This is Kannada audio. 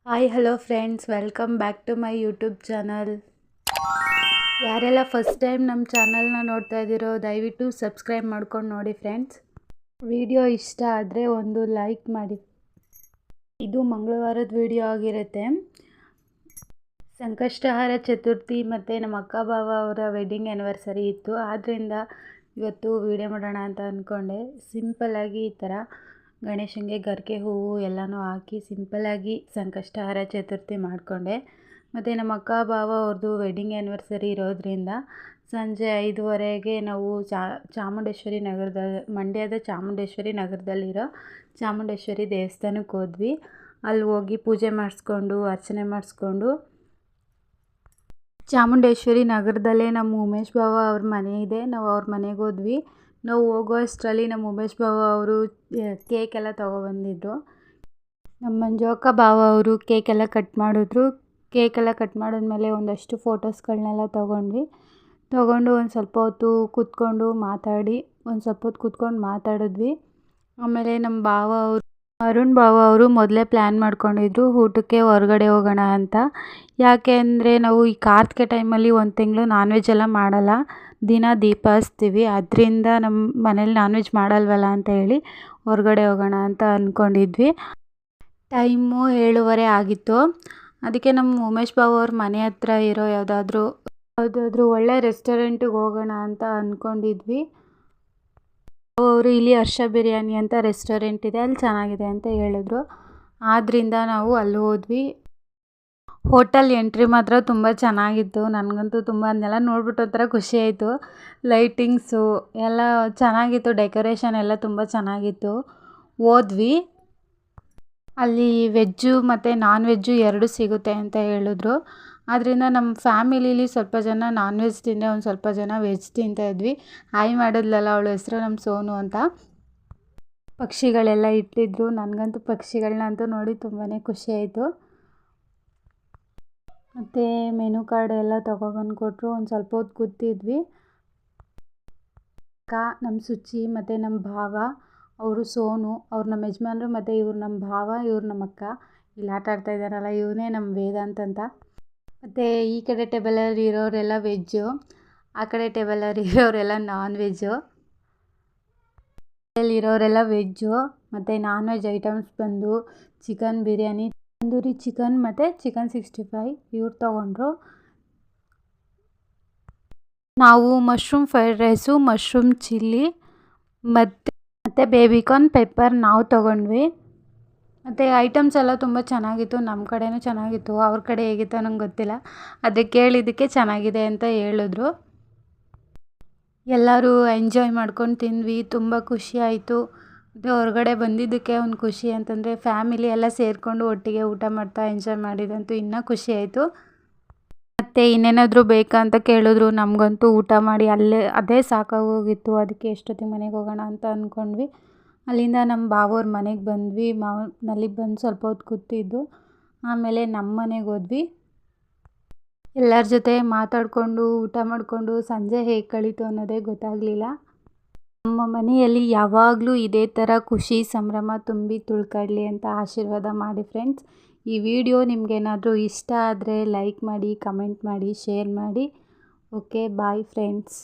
Hi hello friends, welcome back to my YouTube channel. ಯಾರೆಲ್ಲ ಫಸ್ಟ್ ಟೈಮ್ ನಮ್ಮ ಚಾನಲ್ನ ನೋಡ್ತಾ ಇದ್ದೀರೋ ದಯವಿಟ್ಟು ಸಬ್ಸ್ಕ್ರೈಬ್ ಮಾಡ್ಕೊಂಡು ನೋಡಿ ಫ್ರೆಂಡ್ಸ್. ವಿಡಿಯೋ ಇಷ್ಟ ಆದರೆ ಒಂದು ಲೈಕ್ ಮಾಡಿ. ಇದು ಮಂಗಳವಾರದ ವಿಡಿಯೋ ಆಗಿರುತ್ತೆ. ಸಂಕಷ್ಟಹಾರ ಚತುರ್ಥಿ ಮತ್ತು ನಮ್ಮ ಅಕ್ಕ ಬಾವ ಅವರ ವೆಡ್ಡಿಂಗ್ ಆ್ಯನಿವರ್ಸರಿ ಇತ್ತು. ಆದ್ದರಿಂದ ಇವತ್ತು ವಿಡಿಯೋ ಮಾಡೋಣ ಅಂತ ಅಂದ್ಕೊಂಡೆ. ಸಿಂಪಲ್ಲಾಗಿ ಈ ಥರ ಗಣೇಶನಿಗೆ ಗರಿಕೆ ಹೂವು ಎಲ್ಲನೂ ಹಾಕಿ ಸಿಂಪಲ್ಲಾಗಿ ಸಂಕಷ್ಟಹಾರ ಚತುರ್ಥಿ ಮಾಡಿಕೊಂಡೆ. ಮತ್ತು ನಮ್ಮ ಅಕ್ಕ ಬಾವ ಅವ್ರದ್ದು ವೆಡ್ಡಿಂಗ್ ಆ್ಯನಿವರ್ಸರಿ ಇರೋದರಿಂದ ಸಂಜೆ 5:30ಗೆ ನಾವು ಚಾಮುಂಡೇಶ್ವರಿ ಮಂಡ್ಯದ ಚಾಮುಂಡೇಶ್ವರಿ ನಗರದಲ್ಲಿರೋ ಚಾಮುಂಡೇಶ್ವರಿ ದೇವಸ್ಥಾನಕ್ಕೆ ಹೋದ್ವಿ. ಅಲ್ಲಿ ಹೋಗಿ ಪೂಜೆ ಮಾಡಿಸ್ಕೊಂಡು ಅರ್ಚನೆ ಮಾಡಿಸ್ಕೊಂಡು ಚಾಮುಂಡೇಶ್ವರಿ ನಗರದಲ್ಲೇ ನಮ್ಮ ಉಮೇಶ್ ಬಾವ ಅವ್ರ ಮನೆ ಇದೆ. ನಾವು ಅವ್ರ ಮನೆಗೆ ಹೋದ್ವಿ. ನಾವು ಹೋಗೋ ಅಷ್ಟರಲ್ಲಿ ನಮ್ಮ ಉಮೇಶ್ ಬಾವ ಅವರು ಕೇಕೆಲ್ಲ ತೊಗೊಬಂದಿದ್ರು. ನಮ್ಮ ಮಂಜು ಅಕ್ಕ ಬಾವ ಅವರು ಕೇಕೆಲ್ಲ ಕಟ್ ಮಾಡಿದ್ರು. ಕೇಕೆಲ್ಲ ಕಟ್ ಮಾಡಿದ್ಮೇಲೆ ಒಂದಷ್ಟು ಫೋಟೋಸ್ಗಳನ್ನೆಲ್ಲ ತೊಗೊಂಡು ಒಂದು ಸ್ವಲ್ಪ ಹೊತ್ತು ಕೂತ್ಕೊಂಡು ಮಾತಾಡಿದ್ವಿ. ಆಮೇಲೆ ನಮ್ಮ ಬಾವ ಅವರು ಅರುಣ್ ಬಾವ ಅವರು ಮೊದಲೇ ಪ್ಲ್ಯಾನ್ ಮಾಡ್ಕೊಂಡಿದ್ರು ಊಟಕ್ಕೆ ಹೊರಗಡೆ ಹೋಗೋಣ ಅಂತ. ಯಾಕೆ ಅಂದರೆ ನಾವು ಈ ಕಾರ್ತಿಕೆ ಟೈಮಲ್ಲಿ 1 ತಿಂಗಳು ನಾನ್ ವೆಜ್ ಎಲ್ಲ ಮಾಡಲ್ಲ, ದಿನ ದೀಪ ಹಚ್ತೀವಿ. ಅದರಿಂದ ನಮ್ಮ ಮನೇಲಿ ನಾನ್ ವೆಜ್ ಮಾಡಲ್ವಲ್ಲ ಅಂತ ಹೇಳಿ ಹೊರಗಡೆ ಹೋಗೋಣ ಅಂತ ಅಂದ್ಕೊಂಡಿದ್ವಿ. ಟೈಮು 7:30 ಆಗಿತ್ತು. ಅದಕ್ಕೆ ನಮ್ಮ ಉಮೇಶ್ ಬಾವ ಅವ್ರ ಮನೆ ಹತ್ರ ಇರೋ ಯಾವುದಾದ್ರೂ ಒಳ್ಳೆ ರೆಸ್ಟೋರೆಂಟಿಗೆ ಹೋಗೋಣ ಅಂತ ಅಂದ್ಕೊಂಡಿದ್ವಿ. ಅವರು ಇಲ್ಲಿ ಹರ್ಷ ಬಿರಿಯಾನಿ ಅಂತ ರೆಸ್ಟೋರೆಂಟ್ ಇದೆ, ಅಲ್ಲಿ ಚೆನ್ನಾಗಿದೆ ಅಂತ ಹೇಳಿದ್ರು. ಆದ್ದರಿಂದ ನಾವು ಅಲ್ಲಿ ಹೋದ್ವಿ. ಹೋಟೆಲ್ ಎಂಟ್ರಿ ಮಾತ್ರ ತುಂಬ ಚೆನ್ನಾಗಿತ್ತು. ನನಗಂತೂ ತುಂಬ ಅದನ್ನೆಲ್ಲ ನೋಡ್ಬಿಟ್ಟು ಒಂಥರ ಖುಷಿ ಆಯಿತು. ಲೈಟಿಂಗ್ಸು ಎಲ್ಲ ಚೆನ್ನಾಗಿತ್ತು, ಡೆಕೋರೇಷನ್ ಎಲ್ಲ ತುಂಬ ಚೆನ್ನಾಗಿತ್ತು. ಹೋದ್ವಿ. ಅಲ್ಲಿ ವೆಜ್ಜು ಮತ್ತು ನಾನ್ ವೆಜ್ಜು ಎರಡೂ ಸಿಗುತ್ತೆ ಅಂತ ಹೇಳಿದ್ರು. ಆದ್ದರಿಂದ ನಮ್ಮ ಫ್ಯಾಮಿಲೀಲಿ ಸ್ವಲ್ಪ ಜನ ನಾನ್ ವೆಜ್ ತಿಂದರೆ ಒಂದು ಸ್ವಲ್ಪ ಜನ ವೆಜ್ ತಿಂತಾಯಿದ್ವಿ. ಹಾಯ್ ಮಾಡಿದ್ಲಲ್ಲ, ಅವಳ ಹೆಸರು ನಮ್ಮ ಸೋನು ಅಂತ. ಪಕ್ಷಿಗಳೆಲ್ಲ ಇಟ್ಟಿದ್ರು. ನನಗಂತೂ ಪಕ್ಷಿಗಳನ್ನಂತೂ ನೋಡಿ ತುಂಬಾ ಖುಷಿ ಆಯಿತು. ಮತ್ತು ಮೆನು ಕಾರ್ಡ್ ಎಲ್ಲ ತೊಗೊಬಂದು ಕೊಟ್ಟರು. ಒಂದು ಸ್ವಲ್ಪ ಹೊತ್ತು ಕೂತಿದ್ವಿ. ನಮ್ಮ ಸುಚಿ ಮತ್ತು ನಮ್ಮ ಭಾವ, ಅವರು ಸೋನು, ಅವ್ರು ನಮ್ಮ ಯಜಮಾನ್ರು, ಮತ್ತು ಇವ್ರು ನಮ್ಮ ಭಾವ, ಇವ್ರು ನಮ್ಮ ಅಕ್ಕ. ಇಲ್ಲಿ ಆಟ ಆಡ್ತಾ ಇದ್ದಾರಲ್ಲ, ಇವನೇ ನಮ್ಮ ವೇದಾಂತ್ ಅಂತ. ಮತ್ತು ಈ ಕಡೆ ಟೇಬಲಲ್ಲಿ ಇರೋರೆಲ್ಲ ವೆಜ್ಜು, ಆ ಕಡೆ ಟೇಬಲಲ್ಲಿ ಇರೋರೆಲ್ಲ ನಾನ್ ವೆಜ್ಜು. ಇರೋರೆಲ್ಲ ವೆಜ್ಜು. ಮತ್ತು ನಾನ್ ವೆಜ್ ಐಟಮ್ಸ್ ಬಂದು ಚಿಕನ್ ಬಿರಿಯಾನಿ, ತಂದೂರಿ ಚಿಕನ್ ಮತ್ತು ಚಿಕನ್ 65 ಇವ್ರು ತೊಗೊಂಡ್ರು. ನಾವು mushroom fried rice, mushroom chilli ಮತ್ತು ಬೇಬಿಕಾರ್ನ್ ಪೆಪ್ಪರ್ ನಾವು ತೊಗೊಂಡ್ವಿ. ಮತ್ತು ಐಟಮ್ಸ್ ಎಲ್ಲ ತುಂಬ ಚೆನ್ನಾಗಿತ್ತು. ನಮ್ಮ ಕಡೆನೂ ಚೆನ್ನಾಗಿತ್ತು, ಅವ್ರ ಕಡೆ ಹೇಗಿತ್ತು ನಂಗೆ ಗೊತ್ತಿಲ್ಲ. ಅದಕ್ಕೆ ಕೇಳಿದ್ದಕ್ಕೆ ಚೆನ್ನಾಗಿದೆ ಅಂತ ಹೇಳಿದ್ರು. ಎಲ್ಲರೂ ಎಂಜಾಯ್ ಮಾಡ್ಕೊಂಡು ತಿಂದ್ವಿ. ತುಂಬ ಖುಷಿ ಆಯಿತು. ಮತ್ತು ಹೊರಗಡೆ ಬಂದಿದ್ದಕ್ಕೆ ಒಂದು ಖುಷಿ ಅಂತಂದರೆ ಫ್ಯಾಮಿಲಿ ಎಲ್ಲ ಸೇರಿಕೊಂಡು ಒಟ್ಟಿಗೆ ಊಟ ಮಾಡ್ತಾ ಎಂಜಾಯ್ ಮಾಡಿದಂತೂ ಇನ್ನೂ ಖುಷಿ ಆಯಿತು. ಮತ್ತು ಇನ್ನೇನಾದರೂ ಬೇಕಾ ಅಂತ ಕೇಳಿದ್ರು. ನಮಗಂತೂ ಊಟ ಮಾಡಿ ಅದೇ ಸಾಕಾಗೋಗಿತ್ತು. ಅದಕ್ಕೆ ಎಷ್ಟೊತ್ತಿಗೆ ಮನೆಗೆ ಹೋಗೋಣ ಅಂತ ಅಂದ್ಕೊಂಡ್ವಿ. ಅಲ್ಲಿಂದ ನಮ್ಮ ಬಾವವ್ರ ಮನೆಗೆ ಬಂದ್ವಿ. ಅಲ್ಲಿಗೆ ಬಂದು ಸ್ವಲ್ಪ ಹೊತ್ತು ಕೂತಿದ್ದು. ಆಮೇಲೆ ನಮ್ಮ ಮನೆಗೆ ಹೋದ್ವಿ. ಎಲ್ಲರ ಜೊತೆ ಮಾತಾಡಿಕೊಂಡು ಊಟ ಮಾಡಿಕೊಂಡು ಸಂಜೆ ಹೇಗೆ ಕಳೀತು ಅನ್ನೋದೇ ಗೊತ್ತಾಗಲಿಲ್ಲ. ನಮ್ಮ ಮನೆಯಲ್ಲಿ ಯಾವಾಗಲೂ ಇದೇ ಥರ ಖುಷಿ ಸಂಭ್ರಮ ತುಂಬಿ ತುಳ್ಕಾಡಲಿ ಅಂತ ಆಶೀರ್ವಾದ ಮಾಡಿ ಫ್ರೆಂಡ್ಸ್. ಈ ವಿಡಿಯೋ ನಿಮಗೇನಾದರೂ ಇಷ್ಟ ಆದರೆ ಲೈಕ್ ಮಾಡಿ, ಕಮೆಂಟ್ ಮಾಡಿ, ಶೇರ್ ಮಾಡಿ. Okay, bye friends.